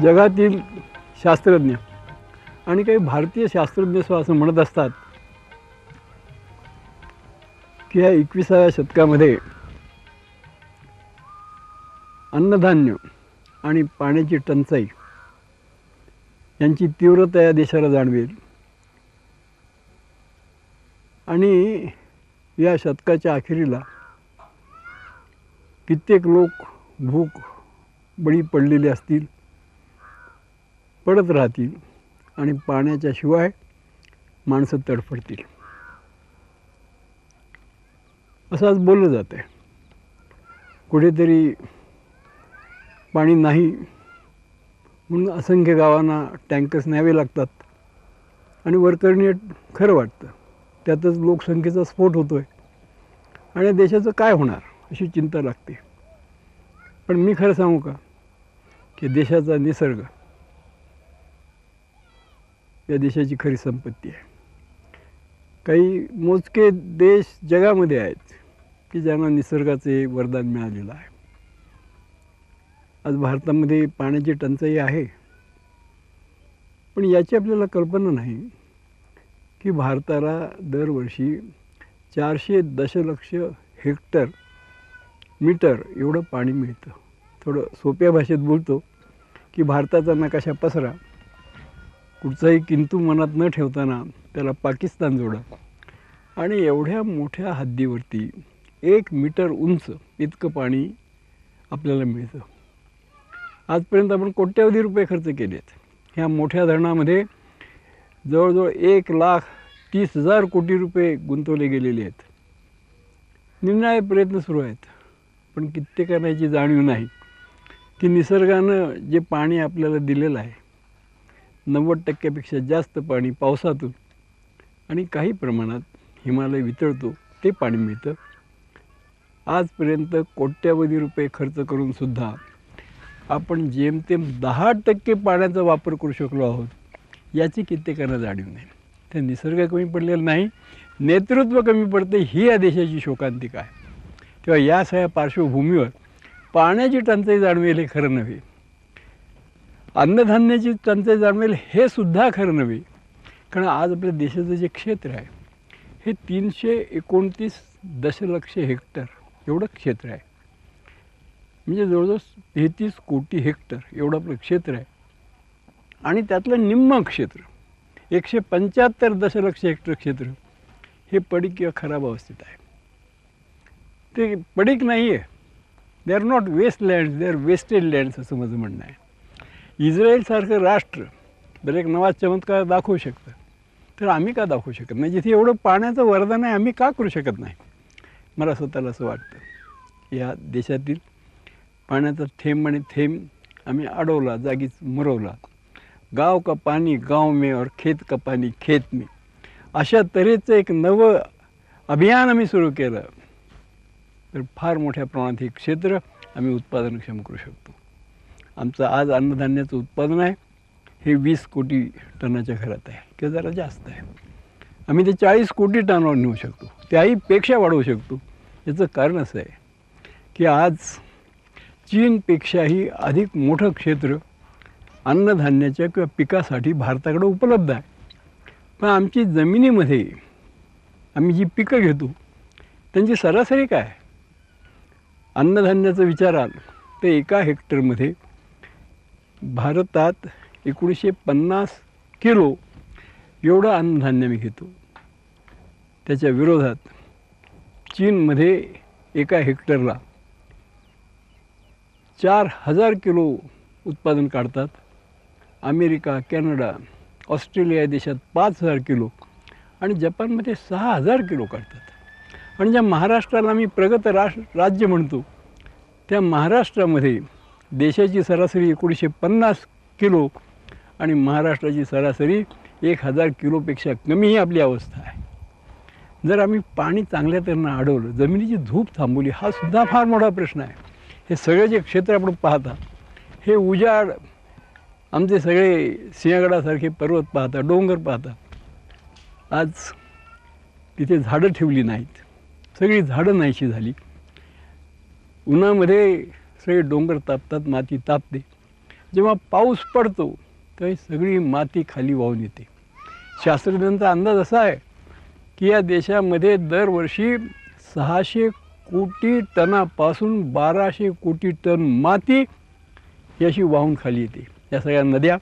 जगातील शास्त्रज्ञ आणि काही भारतीय शास्त्रज्ञ असं म्हणत असतात की या 21व्या शतकामध्ये अन्नधान्य आणि पाण्याची टंचाई यांची तीव्रता या देशाला जाणवेल आणि या शतकाच्या अखेरीला कित्येक लोक भूक बळी पडलेले असतील, पडत राहतील आणि पाण्याच्या शिवाय माणसं तडफडतील असं आज बोललं जातं आहे. कुठेतरी पाणी नाही म्हणून असंख्य गावांना टँकर्स न्यावे लागतात आणि वरकरणी खरं वाटतं. त्यातच लोकसंख्येचा स्फोट होतो आहे आणि देशाचं काय होणार अशी चिंता लागते. पण मी खरं सांगू का की देशाचा निसर्ग या देशाची खरी संपत्ती आहे. काही मोजके देश जगामध्ये आहेत की ज्यांना निसर्गाचे वरदान मिळालेलं आहे. आज भारतामध्ये पाण्याची टंचाई आहे, पण याची आपल्याला कल्पना नाही की भारताला दरवर्षी 400 दशलक्ष हेक्टर मीटर एवढं पाणी मिळतं. थोडं सोप्या भाषेत बोलतो की भारताचा नकाशा पसरा, कुठचाही किंतू मनात न ठेवताना त्याला पाकिस्तान जोडा आणि एवढ्या मोठ्या हद्दीवरती 1 मीटर उंच इतकं पाणी आपल्याला मिळतं. आजपर्यंत आपण कोट्यवधी रुपये खर्च केलेत. ह्या मोठ्या धरणामध्ये जवळजवळ 1,30,000 कोटी रुपये गुंतवले गेलेले आहेत. निरनिराळे प्रयत्न सुरू आहेत, पण कित्येकांना याची जाणीव नाही की निसर्गानं जे पाणी आपल्याला दिलेलं आहे 90% जास्त पाणी पावसातून आणि काही प्रमाणात हिमालय वितळतो ते पाणी मिळतं. आजपर्यंत कोट्यवधी रुपये खर्च करूनसुद्धा आपण जेमतेम 10% पाण्याचा वापर करू शकलो आहोत याची कित्येकांना जाणीव नाही. ते निसर्ग कमी पडलेला नाही, नेतृत्व कमी पडते ही या देशाची शोकांतिका आहे. तेव्हा या सगळ्या पार्श्वभूमीवर पाण्याची टंचाई जाणवेल हे खरं नव्हे, अन्नधान्याची टंचाई जाणवेल हे सुद्धा खरं नव्हे. कारण आज आपल्या देशाचं जे क्षेत्र आहे हे 329 दशलक्ष हेक्टर एवढं क्षेत्र आहे. म्हणजे जवळजवळ 33 कोटी हेक्टर एवढं आपलं क्षेत्र आहे आणि त्यातलं निम्मं क्षेत्र 175 दशलक्ष हेक्टर क्षेत्र हे पडीक किंवा खराब अवस्थेत आहे. ते पडीक नाही आहे, they are not waste lands, they are wasted lands असं माझं म्हणणं आहे. इस्रायलसारखं राष्ट्र जर एक नवा चमत्कार दाखवू शकतं तर आम्ही का दाखवू शकत नाही? जिथे एवढं पाण्याचं वरदान आहे आम्ही का करू शकत नाही? मला स्वतःला असं वाटतं या देशातील पाण्याचा थेंब आणि थेंब आम्ही अडवला, जागीच मुरवला. गाव का पाणी गाव में और खेत का पाणी खेत में अशा तऱ्हेचं एक नवं अभियान आम्ही सुरू केलं तर फार मोठ्या प्रमाणात हे क्षेत्र आम्ही उत्पादनक्षम करू शकतो. आमचं आज अन्नधान्याचं उत्पादन आहे हे 20 कोटी टनाच्या घरात आहे किंवा जरा जास्त आहे. आम्ही ते 40 कोटी टनावर नेऊ शकतो, त्याहीपेक्षा वाढवू शकतो. याचं कारण असं आहे की आज चीनपेक्षाही अधिक मोठं क्षेत्र अन्नधान्याच्या किंवा पिकासाठी भारताकडे उपलब्ध आहे. पण आमची जमिनीमध्ये आम्ही जी पिकं घेतो त्यांची सरासरी काय? अन्नधान्याचं विचाराल तर एका हेक्टरमध्ये भारतात 1950 किलो एवढं अन्नधान्य मी घेतो. त्याच्या विरोधात चीनमध्ये एका हेक्टरला 4000 किलो उत्पादन काढतात. अमेरिका, कॅनडा, ऑस्ट्रेलिया या देशात 5000 किलो आणि जपानमध्ये 6000 किलो काढतात. आणि ज्या महाराष्ट्राला मी प्रगत राज्य म्हणतो त्या महाराष्ट्रामध्ये देशाची सरासरी 1950 किलो आणि महाराष्ट्राची सरासरी 1000 किलोपेक्षा कमी ही आपली अवस्था आहे. जर आम्ही पाणी चांगल्या तऱ्हेनं अडवलं, जमिनीची धूप थांबवली, हा सुद्धा फार मोठा प्रश्न आहे. हे सगळे जे क्षेत्र आपण पाहता हे उजाड, आमचे सगळे सिंहगडासारखे पर्वत पाहता, डोंगर पाहता, आज तिथे झाडं ठेवली नाहीत, सगळी झाडं नाहीशी झाली. उन्हामध्ये सगळे डोंगर तापतात, माती तापते जेव्हा पाऊस पडतो तेव्हा सगळी माती खाली वाहून येते. शास्त्रज्ञांचा अंदाज असा आहे की या देशामध्ये दरवर्षी 600 कोटी टनापासून 1200 कोटी टन माती याशी वाहून खाली येते. या सगळ्या नद्या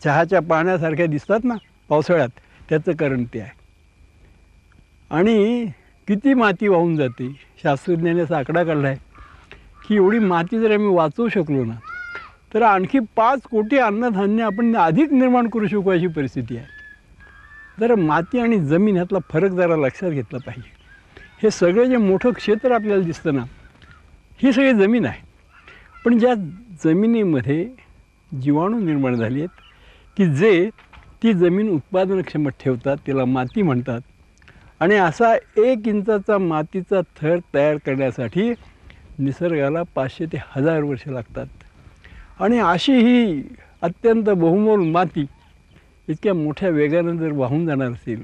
चहाच्या पाण्यासारख्या दिसतात ना पावसाळ्यात, त्याचं कारण ते आहे. आणि किती माती वाहून जाते, शास्त्रज्ञांनी असा आकडा काढला आहे की एवढी माती जर आम्ही वाचवू शकलो ना तर आणखी 5 कोटी अन्नधान्य आपण अधिक निर्माण करू शकू अशी परिस्थिती आहे. जरा माती आणि जमीन ह्यातला फरक जरा लक्षात घेतला पाहिजे. हे सगळं जे मोठं क्षेत्र आपल्याला दिसतं ना, ही सगळी जमीन आहे. पण ज्या जमिनीमध्ये जीवाणू निर्माण झाले आहेत की जे ती जमीन उत्पादनक्षम ठेवतात, त्याला माती म्हणतात. आणि असा 1 इंचाचा मातीचा थर तयार करण्यासाठी निसर्गाला 500 ते 1000 वर्ष लागतात. आणि अशी ही अत्यंत बहुमोल माती इतक्या मोठ्या वेगानं जर वाहून जाणार असेल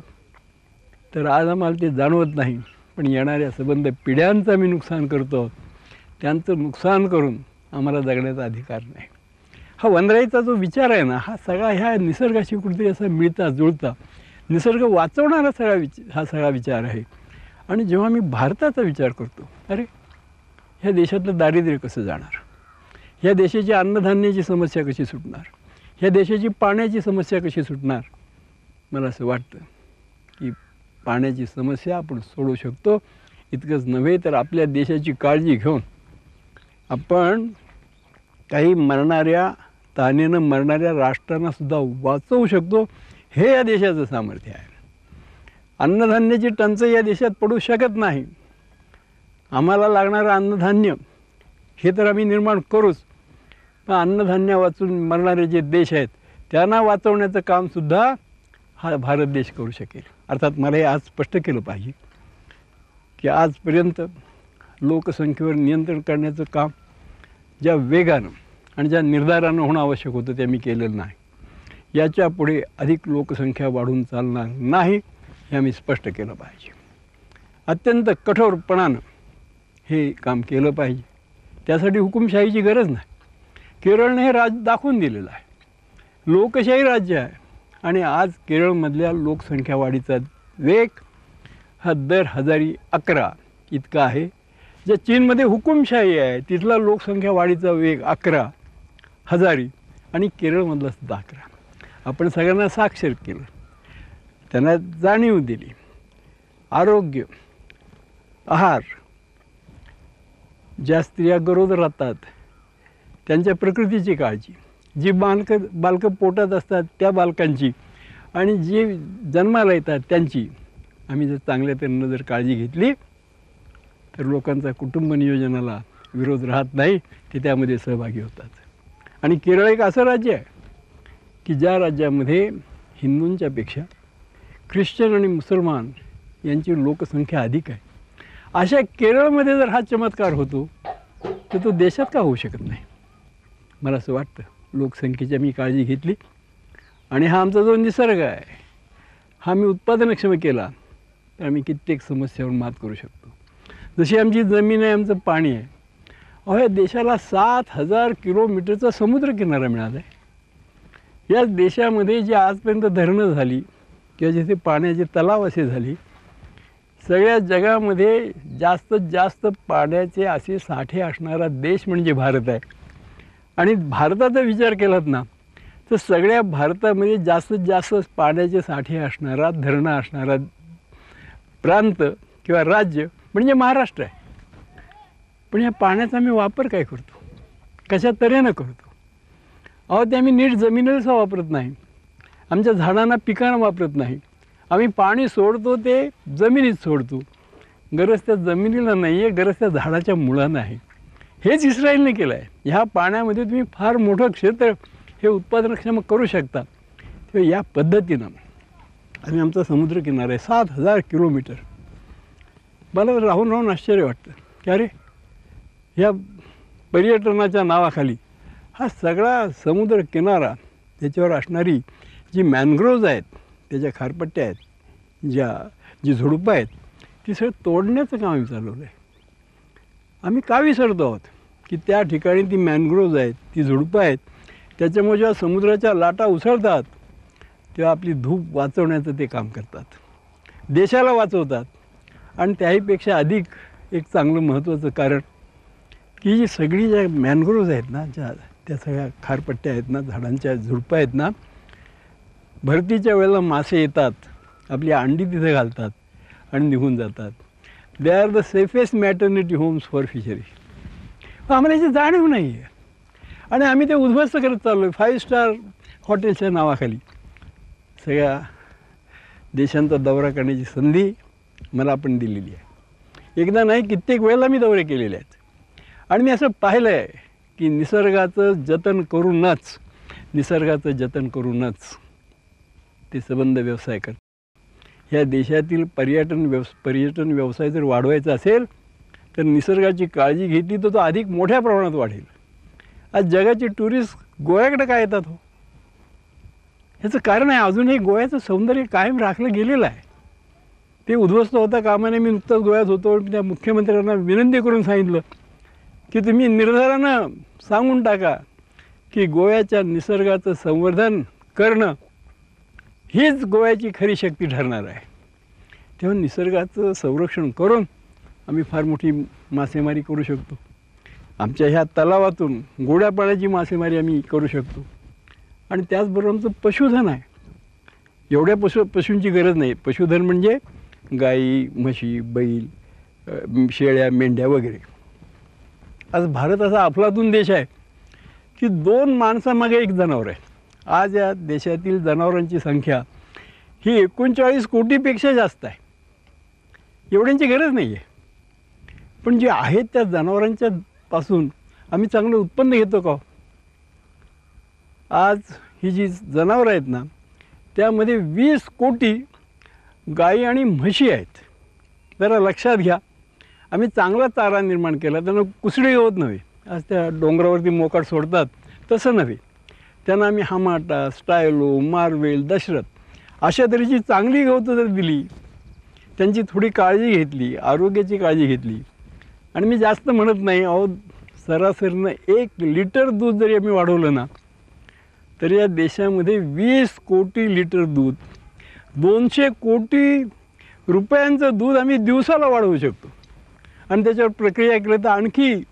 तर आज आम्हाला ते जाणवत नाही, पण येणाऱ्या संबंध पिढ्यांचं आम्ही नुकसान करतो. त्यांचं नुकसान करून आम्हाला जगण्याचा अधिकार नाही. हा वनराईचा जो विचार आहे ना, हा सगळा ह्या निसर्गाशी कुठेतरी असा मिळता जुळता निसर्ग वाचवणारा हा सगळा विचार आहे. आणि जेव्हा मी भारताचा विचार करतो, अरे ह्या देशातलं दारिद्र्य कसं जाणार, ह्या देशाची अन्नधान्याची समस्या कशी सुटणार, ह्या देशाची पाण्याची समस्या कशी सुटणार. मला असं वाटतं की पाण्याची समस्या आपण सोडवू शकतो. इतकंच नव्हे तर आपल्या देशाची काळजी घेऊन आपण काही तानेनं मरणाऱ्या राष्ट्रांनासुद्धा वाचवू शकतो. हे या देशाचं सामर्थ्य आहे. अन्नधान्याची टंचाई या देशात पडू शकत नाही. आम्हाला लागणारं अन्नधान्य हे तर आम्ही निर्माण करूच, पण अन्नधान्य वाचून मरणारे जे देश आहेत त्यांना वाचवण्याचं कामसुद्धा हा भारत देश करू शकेल. अर्थात मला हे आज स्पष्ट केलं पाहिजे की आजपर्यंत लोकसंख्येवर नियंत्रण करण्याचं काम ज्या वेगानं आणि ज्या निर्धारानं होणं आवश्यक होतं ते मी केलेलं नाही. याच्या पुढे अधिक लोकसंख्या वाढून चालणार नाही, हे आम्ही स्पष्ट केलं पाहिजे. अत्यंत कठोरपणानं हे काम केलं पाहिजे. त्यासाठी हुकुमशाहीची गरज नाही. केरळने हे राज्य दाखवून दिलेलं आहे. लोकशाही राज्य आहे. आणि आज केरळमधल्या लोकसंख्या वाढीचा वेग हा दर 1011 इतका आहे. ज्या चीनमध्ये हुकुमशाही आहे तिथला लोकसंख्या वाढीचा वेग 11,000 आणि केरळमधला सुद्धा 11. आपण सगळ्यांना साक्षर केलं, त्यांना जाणीव दिली. आरोग्य, आहार, ज्या स्त्रिया गरोदर राहतात त्यांच्या प्रकृतीची काळजी, जी बालकं पोटात असतात त्या बालकांची आणि जे जन्माला येतात त्यांची आम्ही जर चांगल्या तऱ्हेनं जर काळजी घेतली तर लोकांचा कुटुंब नियोजनाला विरोध राहत नाही, ते त्यामध्ये सहभागी होतात. आणि केरळ एक असं राज्य आहे की ज्या राज्यामध्ये हिंदूंच्यापेक्षा ख्रिश्चन आणि मुसलमान यांची लोकसंख्या अधिक आहे. अशा केरळमध्ये जर हा चमत्कार होतो तर तो देशात का होऊ शकत नाही. मला असं वाटतं लोकसंख्येची मी काळजी घेतली आणि हा आमचा जो निसर्ग आहे हा मी उत्पादनक्षम केला तर आम्ही कित्येक समस्यावर मात करू शकतो. जशी आमची जमीन आहे, आमचं पाणी आहे. अहो या देशाला 7,000 किलोमीटरचा समुद्रकिनारा मिळाला आहे. या देशामध्ये जी आजपर्यंत धरणं झाली किंवा जिथे पाण्याचे तलाव असे झाले, सगळ्या जगामध्ये जास्तीत जास्त पाण्याचे असे साठे असणारा देश म्हणजे भारत आहे. आणि भारताचा विचार केलात ना तर सगळ्या भारतामध्ये जास्तीत जास्त पाण्याचे साठे असणारा, धरणं असणारा प्रांत किंवा राज्य म्हणजे महाराष्ट्र आहे. पण या पाण्याचा आम्ही वापर काय करतो, कशा तऱ्हेनं करतो. अहो ते आम्ही नीट जमिनीला वापरत नाही, आमच्या झाडांना पिकांना वापरत नाही. आम्ही पाणी सोडतो ते जमिनीत सोडतो. गरज त्या जमिनीला नाही आहे, गरज त्या झाडाच्या मुळांना आहे. हेच इस्रायलने केलं आहे. ह्या पाण्यामध्ये तुम्ही फार मोठं क्षेत्र हे उत्पादनक्षम करू शकता. तेव्हा या पद्धतीनं आम्ही आमचा समुद्रकिनारा आहे 7,000 किलोमीटर. मला राहून राहून आश्चर्य वाटतं की अरे ह्या पर्यटनाच्या नावाखाली हा सगळा समुद्रकिनारा, त्याच्यावर असणारी जी मॅनग्रोव्ज आहेत, त्याच्या खारपट्ट्या आहेत, जी झुडपं आहेत, ती सगळं तोडण्याचं काम आम्ही चालवलं आहे. आम्ही का विसरतो आहोत की त्या ठिकाणी ती मॅनग्रोव्ज आहेत, ती झुडपं आहेत, त्याच्यामुळे जेव्हा समुद्राच्या लाटा उसळतात तेव्हा आपली धूप वाचवण्याचं ते काम करतात, देशाला वाचवतात. आणि त्याहीपेक्षा अधिक एक चांगलं महत्त्वाचं कारण की जी सगळी ज्या मॅनग्रोव्ज आहेत ना, त्या सगळ्या खारपट्ट्या आहेत ना, झाडांच्या झुडपं आहेत ना, भरतीच्या वेळेला मासे येतात, आपली अंडी तिथे घालतात आणि निघून जातात. They are the safest maternity homes for fishery. आम्हाला याची जाणीव नाही आहे आणि आम्ही ते उद्ध्वस्त करत चाललो आहे 5 स्टार हॉटेलच्या नावाखाली. सगळ्या देशांचा दौरा करण्याची संधी मला आपण दिलेली आहे. एकदा नाही, कित्येक वेळेला मी दौरे केलेले आहेत आणि मी असं पाहिलं आहे की निसर्गाचं जतन करूनच ते संबंध व्यवसाय करतात. ह्या देशातील पर्यटन व्यवसाय जर वाढवायचा असेल तर निसर्गाची काळजी घेतली तर तो अधिक मोठ्या प्रमाणात वाढेल. आज जगाचे टुरिस्ट गोव्याकडे काय येतात हो? ह्याचं कारण आहे अजूनही गोव्याचं सौंदर्य कायम राखलं गेलेलं आहे. ते उद्ध्वस्त होता कामा नये. मी नुकताच गोव्यात होतो, त्या मुख्यमंत्र्यांना विनंती करून सांगितलं की तुम्ही निर्धारानं सांगून टाका की गोव्याच्या निसर्गाचं संवर्धन करणं हीच गोव्याची खरी शक्ती ठरणार आहे. तेव्हा निसर्गाचं संरक्षण करून आम्ही फार मोठी मासेमारी करू शकतो. आमच्या ह्या तलावातून गोड्या पाण्याची मासेमारी आम्ही करू शकतो. आणि त्याचबरोबर आमचं पशुधन आहे. एवढ्या पशूंची गरज नाही. पशुधन म्हणजे गाई, म्हशी, बैल, शेळ्या, मेंढ्या वगैरे. आज भारत असा अफलातून देश आहे की 2 माणसामागे 1 जनावर आहे. आज या देशातील जनावरांची संख्या ही 39 कोटीपेक्षा जास्त आहे. एवढ्यांची गरज नाही आहे. पण जे आहेत त्या जनावरांच्या पासून आम्ही चांगलं उत्पन्न घेतो का? आज ही जी जनावरं आहेत ना, त्यामध्ये 20 कोटी गाई आणि म्हशी आहेत. जरा लक्षात घ्या, आम्ही चांगला चारा निर्माण केला, त्यांना कुसडी होत नव्हे. आज त्या डोंगरावरती मोकाट सोडतात तसं नव्हे. त्यांना आम्ही हमाटा, स्टायलो, मार्वेल, दशरथ अशा तऱ्हेची चांगली गवतं जर दिली, त्यांची थोडी काळजी घेतली, आरोग्याची काळजी घेतली. आणि मी जास्त म्हणत नाही, अहो सरासरीनं 1 लिटर दूध जरी आम्ही वाढवलं ना, तर या देशामध्ये 20 कोटी लिटर दूध, 200 कोटी रुपयांचं दूध आम्ही दिवसाला वाढवू शकतो. आणि त्याच्यावर प्रक्रिया केली तर आणखी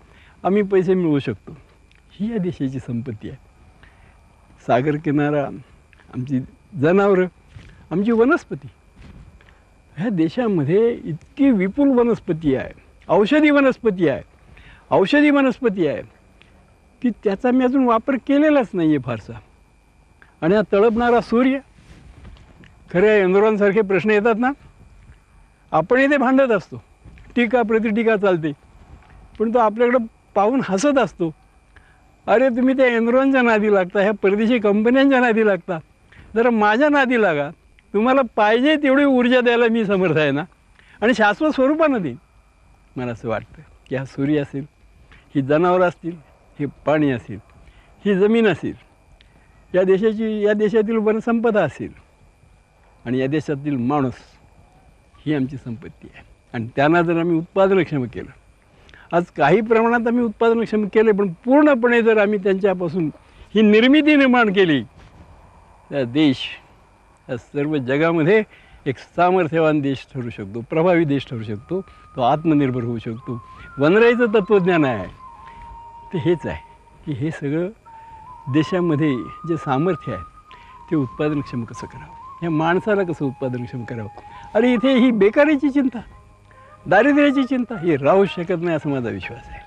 आम्ही पैसे मिळवू शकतो. ही या देशाची संपत्ती आहे. सागर किनारा, आमची जनावरं, आमची वनस्पती. ह्या देशामध्ये इतकी विपुल वनस्पती आहे, औषधी वनस्पती आहे की त्याचा मी अजून वापर केलेलाच नाही आहे फारसा. आणि हा तळपणारा सूर्य, खऱ्या एन्व्हायरमेंटसारखे प्रश्न येतात ना, आपण इथे भांडत असतो, टीका प्रतिटीका चालते, पण तो आपल्याकडं पाहून हसत असतो. अरे तुम्ही त्या एन्व्हायरमेंटच्या नादी लागता, ह्या परदेशी कंपन्यांच्या नादी लागता, जरा माझ्या नादी लागा. तुम्हाला पाहिजे तेवढी ऊर्जा द्यायला मी समर्थ आहे ना, आणि शाश्वत स्वरूपानं देईन. मला असं वाटतं की हा सूर्य असेल, ही जनावरं असतील, हे पाणी असेल, ही जमीन असेल, या देशातील वनसंपदा असेल, आणि या देशातील माणूस, ही आमची संपत्ती आहे. आणि त्यांना जर आम्ही उत्पादनक्षम केलं, आज काही प्रमाणात आम्ही उत्पादनक्षम केले, पण पूर्णपणे जर आम्ही त्यांच्यापासून ही निर्मिती निर्माण केली, तर देश या सर्व जगामध्ये एक सामर्थ्यवान देश ठरू शकतो, प्रभावी देश ठरू शकतो, तो आत्मनिर्भर होऊ शकतो. वनराईचं तत्त्वज्ञान आहे ते हेच आहे की हे सगळं देशामध्ये जे सामर्थ्य आहे ते उत्पादनक्षम कसं करावं, ह्या माणसाला कसं उत्पादनक्षम करावं. अरे इथे ही बेकारीची चिंता, दारिद्र्याची चिंता ही राहू शकत नाही, असा माझा विश्वास आहे.